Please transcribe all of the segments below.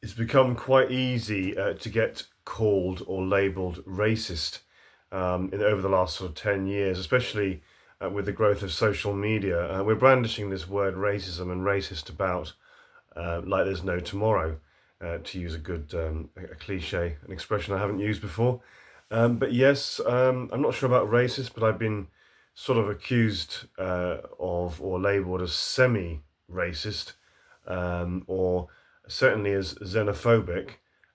It's become quite easy to get called or labelled racist over the last sort of 10 years, especially with the growth of social media. We're brandishing this word racism and racist about like there's no tomorrow, to use a good a cliche, an expression I haven't used before. But yes, I'm not sure about racist, but I've been sort of accused of or labelled as semi-racist, or certainly as xenophobic,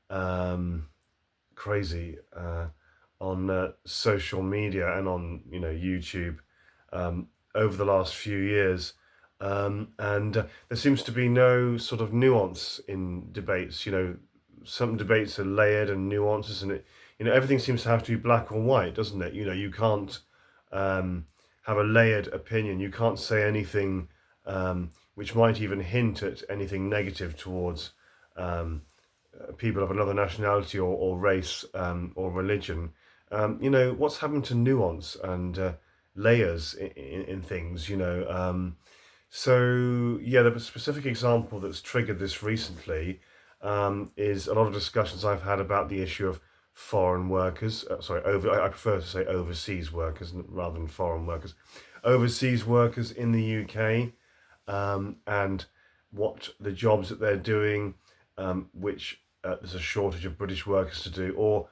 um, crazy, on social media and on YouTube um, over the last few years. And there seems to be no sort of nuance in debates. Some debates are layered and nuances, and everything seems to have to be black or white, doesn't it? You can't um, have a layered opinion. You can't say anything which might even hint at anything negative towards um, people of another nationality or race or religion. What's happened to nuance and layers in things, so yeah, the specific example that's triggered this recently is a lot of discussions I've had about the issue of foreign workers. Sorry, I prefer to say overseas workers rather than foreign workers. Overseas workers in the UK, and what the jobs that they're doing, which there's a shortage of British workers to do, or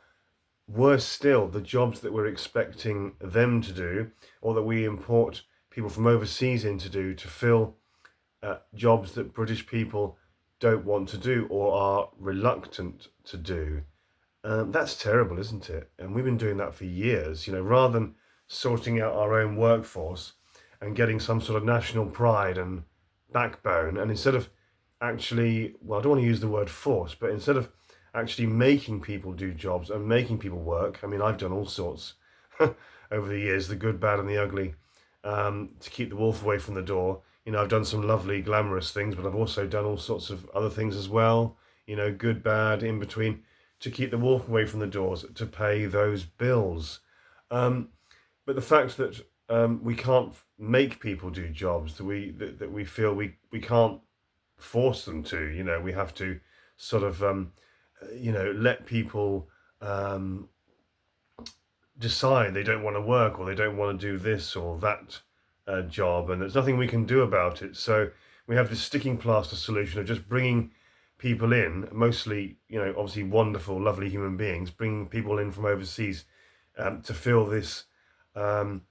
worse still, the jobs that we're expecting them to do, or that we import people from overseas in to do to fill jobs that British people don't want to do or are reluctant to do. That's terrible, isn't it? And we've been doing that for years. Rather than sorting out our own workforce and getting some sort of national pride and backbone, and instead of actually, well, I don't want to use the word force, but instead of actually making people do jobs and making people work, I mean, I've done all sorts over the years, the good, bad, and the ugly, to keep the wolf away from the door. I've done some lovely, glamorous things, but I've also done all sorts of other things as well, good, bad, in between, to keep the wolf away from the doors, to pay those bills. But the fact that we can't make people do jobs that we feel we can't force them to. We have to sort of let people decide they don't want to work or they don't want to do this or that job, and there's nothing we can do about it. So we have this sticking plaster solution of just bringing people in, mostly, obviously wonderful, lovely human beings, bringing people in from overseas to fill this, to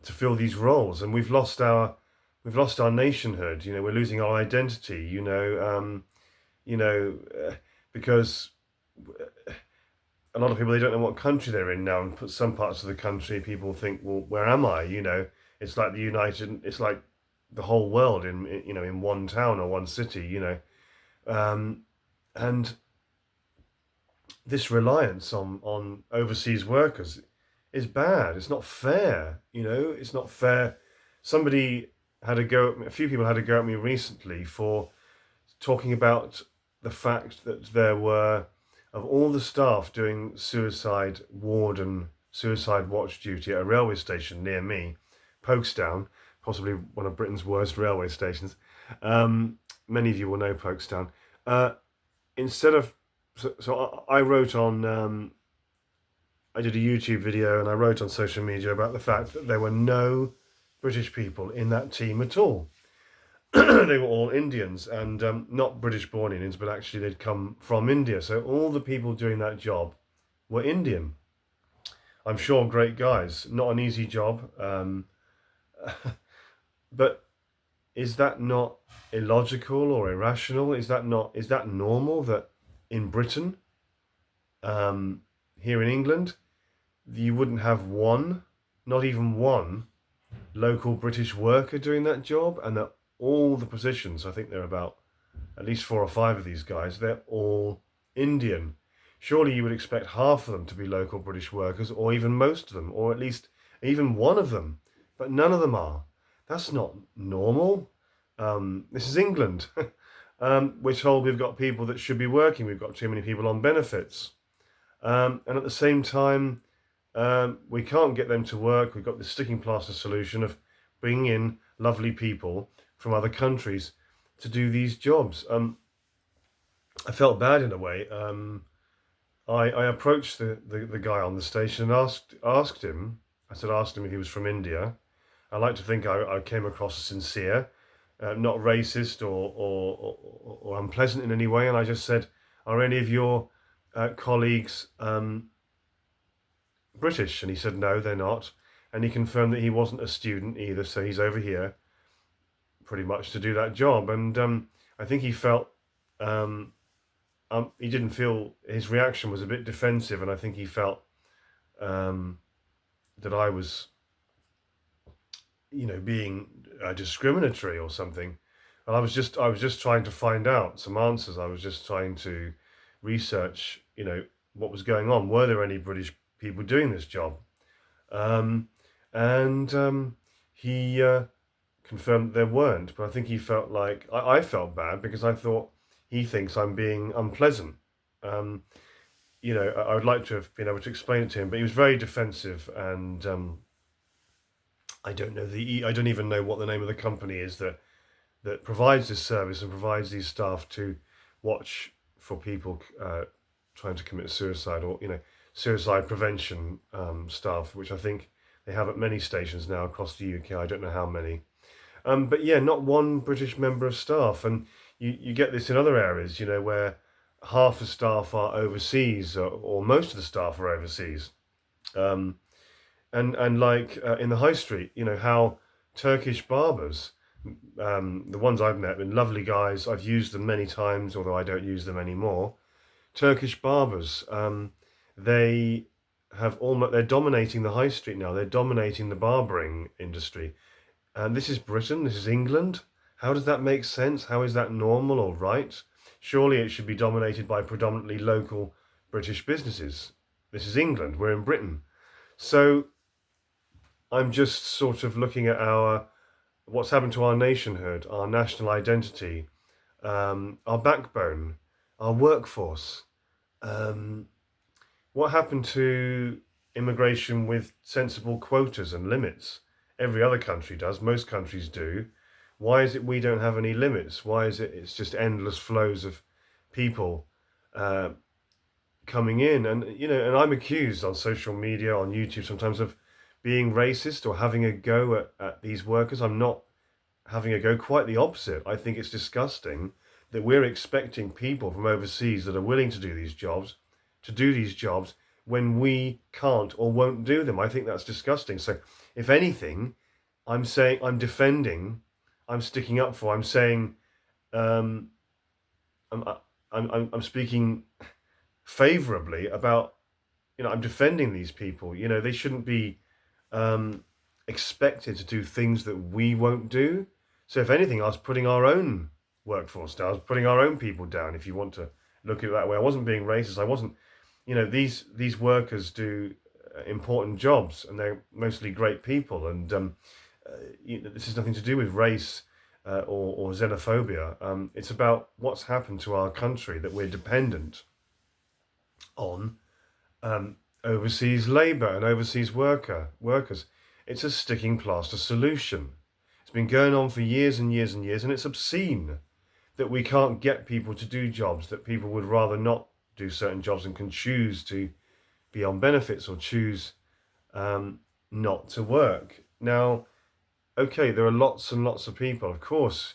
fill these roles, and we've lost our nationhood. We're losing our identity. You know, because a lot of people, they don't know what country they're in now, and put some parts of the country, people think, well, where am I? It's like it's like the whole world in one town or one city. Um, and this reliance on overseas workers is bad. It's not fair. It's not fair. Somebody had a go at me, a few people had a go at me recently for talking about the fact that there were, of all the staff doing suicide ward and suicide watch duty at a railway station near me, Folkestone, possibly one of Britain's worst railway stations. Many of you will know Folkestone. Instead of, so I wrote on, I did a YouTube video and I wrote on social media about the fact that there were no British people in that team at all. They were all Indians, and not British-born Indians, but actually they'd come from India. So all the people doing that job were Indian. I'm sure great guys, not an easy job, but is that not illogical or irrational? Is that normal that in Britain, here in England, you wouldn't have one, not even one, local British worker doing that job, and that all the positions, I think there are about at least 4 or 5 of these guys, they're all Indian. Surely you would expect half of them to be local British workers, or even most of them, or at least even one of them, but none of them are. That's not normal. This is England. We're told we've got people that should be working, we've got too many people on benefits. And at the same time, we can't get them to work. We've got the sticking plaster solution of bringing in lovely people from other countries to do these jobs. I felt bad in a way. I approached the guy on the station and asked him. Asked him if he was from India. I like to think I came across as sincere, not racist or unpleasant in any way. And I just said, "Are any of your colleagues British?" And he said, "No, they're not." And he confirmed that he wasn't a student either, so he's over here pretty much to do that job. And I think he felt he didn't feel his reaction was a bit defensive, and I think he felt um, that I was, being discriminatory or something. And I was just trying to find out some answers. I was just trying to research, what was going on. Were there any British people doing this job? Um, and he confirmed there weren't. But I think he felt like I felt bad because I thought he thinks I'm being unpleasant. Um, I would like to have been able to explain it to him, but he was very defensive, and I don't even know what the name of the company is that provides this service and provides these staff to watch for people trying to commit suicide, or suicide prevention staff, which I think they have at many stations now across the UK. I don't know how many, but yeah, not one British member of staff. And you get this in other areas, where half the staff are overseas, or most of the staff are overseas. Um, and like in the high street, how Turkish barbers, the ones I've met, have been lovely guys. I've used them many times, although I don't use them anymore. Turkish barbers, they they're dominating the high street now. They're dominating the barbering industry. And this is Britain, this is England. How does that make sense? How is that normal or right? Surely it should be dominated by predominantly local British businesses. This is England, we're in Britain. So I'm just sort of looking at what's happened to our nationhood, our national identity, our backbone, our workforce. What happened to immigration with sensible quotas and limits? Every other country does, most countries do. Why is it we don't have any limits? Why is it's just endless flows of people coming in? And, and I'm accused on social media, on YouTube sometimes, of being racist or having a go at these workers. I'm not having a go, quite the opposite. I think it's disgusting that we're expecting people from overseas that are willing to do these jobs when we can't or won't do them. I think that's disgusting. So if anything, I'm sticking up for, I'm saying, I'm speaking favorably about, I'm defending these people. They shouldn't be expected to do things that we won't do. So if anything, I was putting our own workforce down. I was putting our own people down, if you want to look at it that way. I wasn't being racist. I wasn't, these workers do important jobs, and they're mostly great people. And this has nothing to do with race or xenophobia. It's about what's happened to our country, that we're dependent on overseas labour and overseas workers. It's a sticking plaster solution. It's been going on for years and years and years, and it's obscene that we can't get people to do jobs, that people would rather not do certain jobs and can choose to be on benefits or choose not to work. Now, okay, there are lots and lots of people, of course,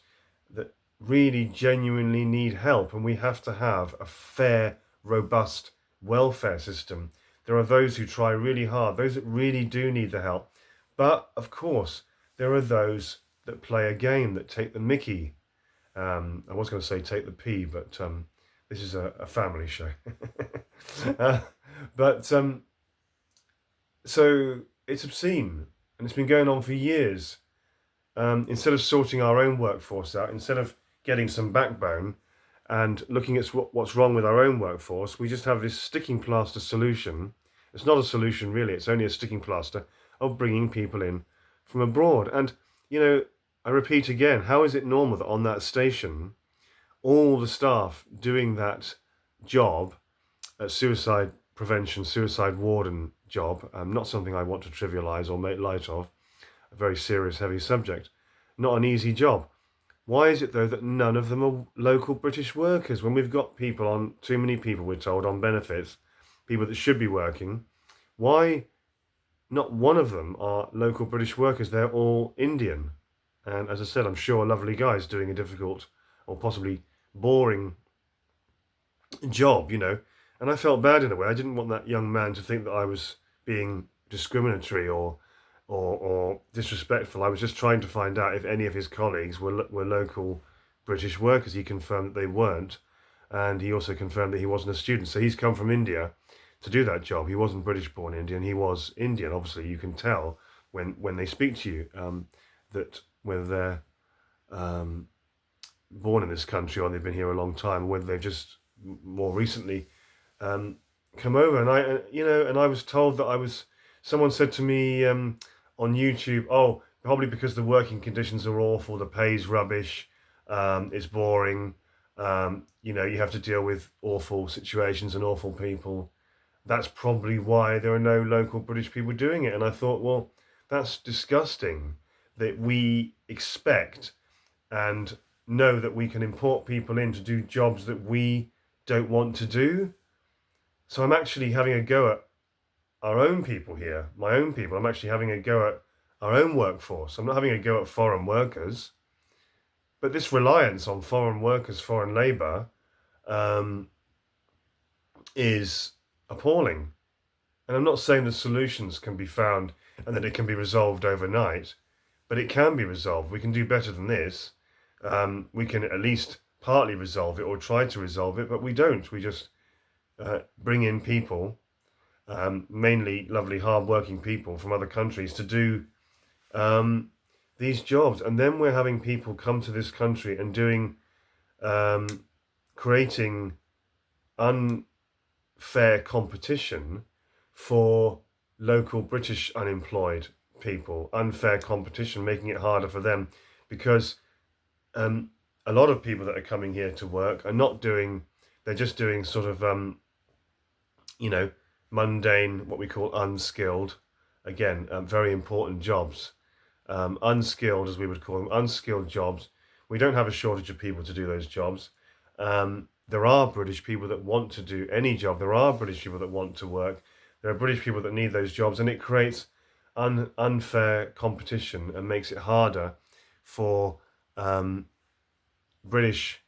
that really genuinely need help, and we have to have a fair, robust welfare system. There are those who try really hard, those that really do need the help. But, of course, there are those that play a game, that take the mickey. I was going to say take the pee, but this is a family show. But so it's obscene, and it's been going on for years. Instead of sorting our own workforce out, instead of getting some backbone and looking at what's wrong with our own workforce, we just have this sticking plaster solution. It's not a solution, really. It's only a sticking plaster of bringing people in from abroad. And, I repeat again, how is it normal that on that station, all the staff doing that job, suicide prevention, suicide warden job, not something I want to trivialise or make light of, a very serious, heavy subject, not an easy job. Why is it, though, that none of them are local British workers when we've got people on, too many people, we're told, on benefits, people that should be working? Why not one of them are local British workers? They're all Indian. And as I said, I'm sure a lovely guy is doing a difficult or possibly boring job, And I felt bad in a way. I didn't want that young man to think that I was being discriminatory or disrespectful. I was just trying to find out if any of his colleagues were local British workers. He confirmed that they weren't, and he also confirmed that he wasn't a student. So he's come from India to do that job. He wasn't British-born Indian. He was Indian. Obviously, you can tell when they speak to you that whether they're born in this country or they've been here a long time, or whether they've just more recently come over. And I was told that someone said to me on YouTube, oh, probably because the working conditions are awful, the pay's rubbish, it's boring, you have to deal with awful situations and awful people. That's probably why there are no local British people doing it. And I thought, well, that's disgusting that we expect and know that we can import people in to do jobs that we don't want to do. So I'm actually having a go at our own people here, my own people. I'm actually having a go at our own workforce. I'm not having a go at foreign workers. But this reliance on foreign workers, foreign labour, is appalling. And I'm not saying the solutions can be found and that it can be resolved overnight, but it can be resolved. We can do better than this. We can at least partly resolve it or try to resolve it, but we don't. We just bring in people, mainly lovely, hard-working people from other countries to do these jobs. And then we're having people come to this country and creating unfair competition for local British unemployed people, unfair competition, making it harder for them, because a lot of people that are coming here to work are not doing, they're just doing sort of, mundane, what we call unskilled, again, very important jobs, unskilled, as we would call them, unskilled jobs. We don't have a shortage of people to do those jobs. There are British people that want to do any job. There are British people that want to work. There are British people that need those jobs, and it creates unfair competition and makes it harder for British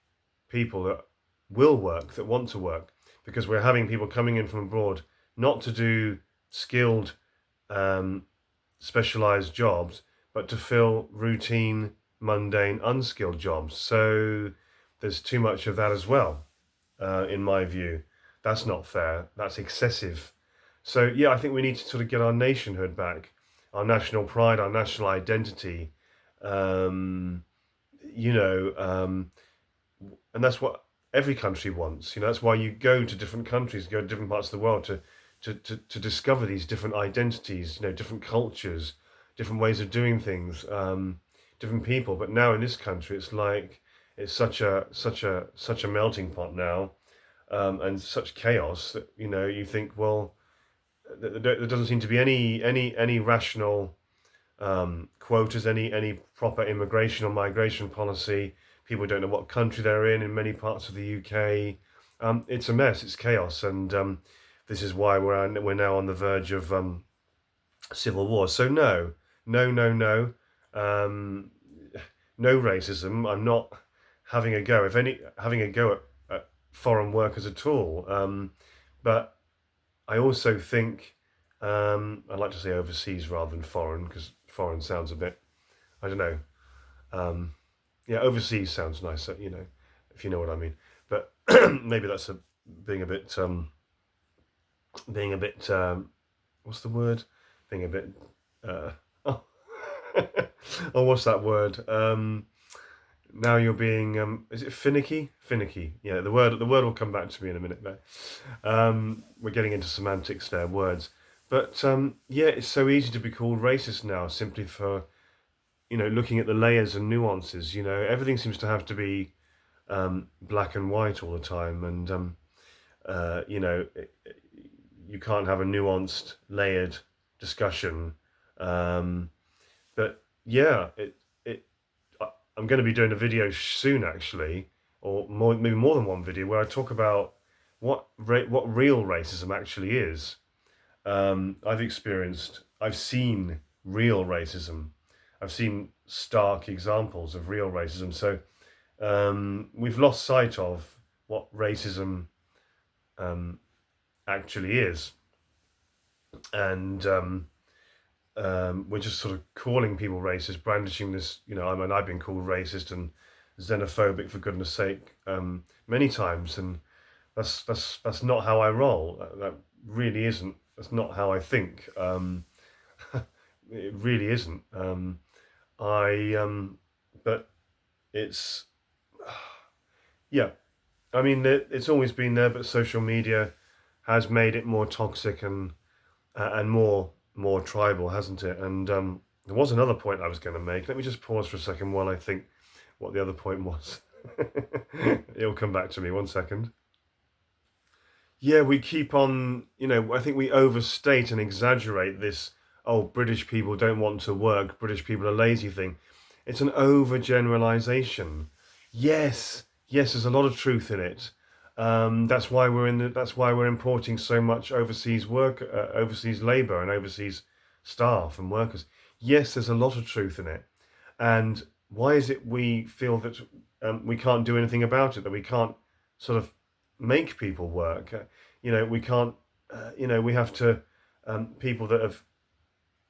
people that will work, that want to work, because we're having people coming in from abroad not to do skilled, specialised jobs, but to fill routine, mundane, unskilled jobs. So there's too much of that as well, in my view. That's not fair. That's excessive. So, yeah, I think we need to sort of get our nationhood back, our national pride, our national identity, and that's what every country wants. That's why you go to different countries, go to different parts of the world to discover these different identities, different cultures, different ways of doing things, different people. But now in this country, it's like it's such a melting pot now, and such chaos that you think, well, there doesn't seem to be any rational quotas, any proper immigration or migration policy. People don't know what country they're in many parts of the UK. It's a mess. It's chaos, and this is why we're now on the verge of civil war. So no, no racism. I'm not having a go, having a go at foreign workers at all. But I also think I like to say overseas rather than foreign, because foreign sounds a bit, I don't know. Yeah, overseas sounds nicer, if you know what I mean. But maybe that's being a bit, what's the word? Being a bit, oh, oh, what's that word? Now you're being, is it finicky? Finicky. Yeah, the word will come back to me in a minute there. We're getting into semantics there, words. But yeah, it's so easy to be called racist now, simply for looking at the layers and nuances. Everything seems to have to be black and white all the time, and you can't have a nuanced, layered discussion. But yeah, I'm going to be doing a video soon, actually, or maybe more than one video, where I talk about what real racism actually is. I've seen real racism. I've seen stark examples of real racism. So we've lost sight of what racism actually is, and we're just sort of calling people racist, brandishing this. I've been called racist and xenophobic, for goodness sake, many times, and that's not how I roll. That really isn't. That's not how I think. It really isn't. But it's, yeah. I mean, it's always been there, but social media has made it more toxic and more tribal, hasn't it? And there was another point I was going to make. Let me just pause for a second while I think what the other point was. It'll come back to me. 1 second. Yeah, we keep on, I think we overstate and exaggerate this, oh, British people don't want to work, British people are lazy thing. It's an overgeneralization. Yes, there's a lot of truth in it. That's why we're importing so much overseas work, overseas labour and overseas staff and workers. Yes, there's a lot of truth in it. And why is it we feel that we can't do anything about it, that we can't sort of make people work? We can't, we have to, people that have,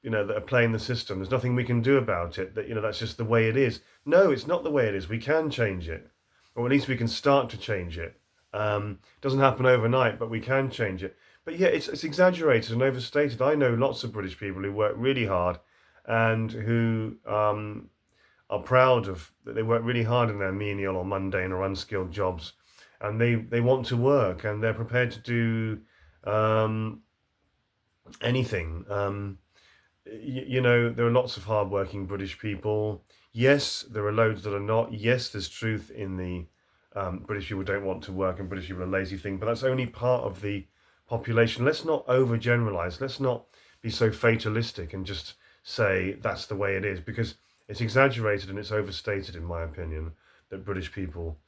that are playing the system, there's nothing we can do about it, that, that's just the way it is. No, it's not the way it is. We can change it, or at least we can start to change it. It doesn't happen overnight, but we can change it. But yeah, it's exaggerated and overstated. I know lots of British people who work really hard and who are proud of that they work really hard in their menial or mundane or unskilled jobs, and they want to work and they're prepared to do anything. There are lots of hardworking British people. Yes, there are loads that are not. Yes, there's truth in the British people don't want to work and British people are lazy thing, but that's only part of the population. Let's not overgeneralize. Let's not be so fatalistic and just say that's the way it is, because it's exaggerated and it's overstated, in my opinion, that British people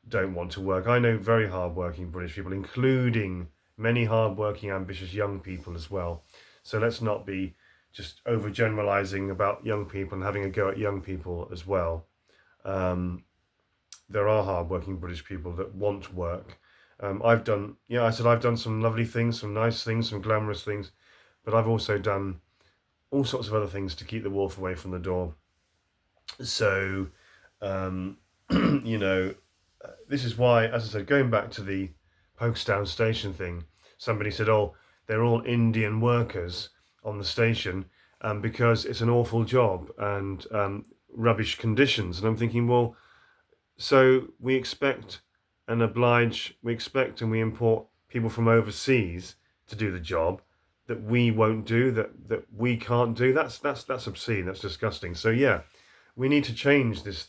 don't want to work. I know very hardworking British people, including many hardworking, ambitious young people as well. So let's not be just overgeneralizing about young people and having a go at young people as well. There are hardworking British people that want work. I've done some lovely things, some nice things, some glamorous things, but I've also done all sorts of other things to keep the wolf away from the door. So, this is why, as I said, going back to the Folkestone station thing, somebody said, oh, they're all Indian workers on the station because it's an awful job and rubbish conditions. And I'm thinking, well, so we expect and we import people from overseas to do the job that we won't do, that we can't do. That's obscene. That's disgusting. So yeah, we need to change this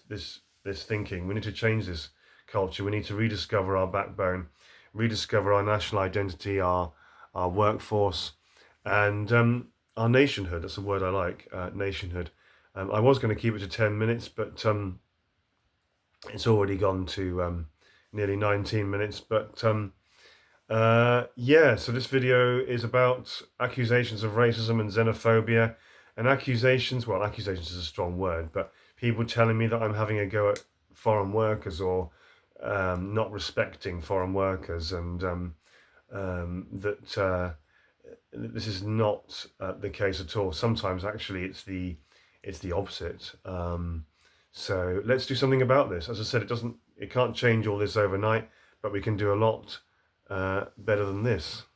thinking. We need to change this culture. We need to rediscover our backbone, rediscover our national identity, our workforce, and our nationhood. That's a word I like, nationhood. I was going to keep it to 10 minutes, but it's already gone to nearly 19 minutes. But yeah, so this video is about accusations of racism and xenophobia, and accusations is a strong word, but people telling me that I'm having a go at foreign workers or not respecting foreign workers, and that this is not the case at all. Sometimes actually it's the opposite. So let's do something about this. As I said, it can't change all this overnight, but we can do a lot better than this.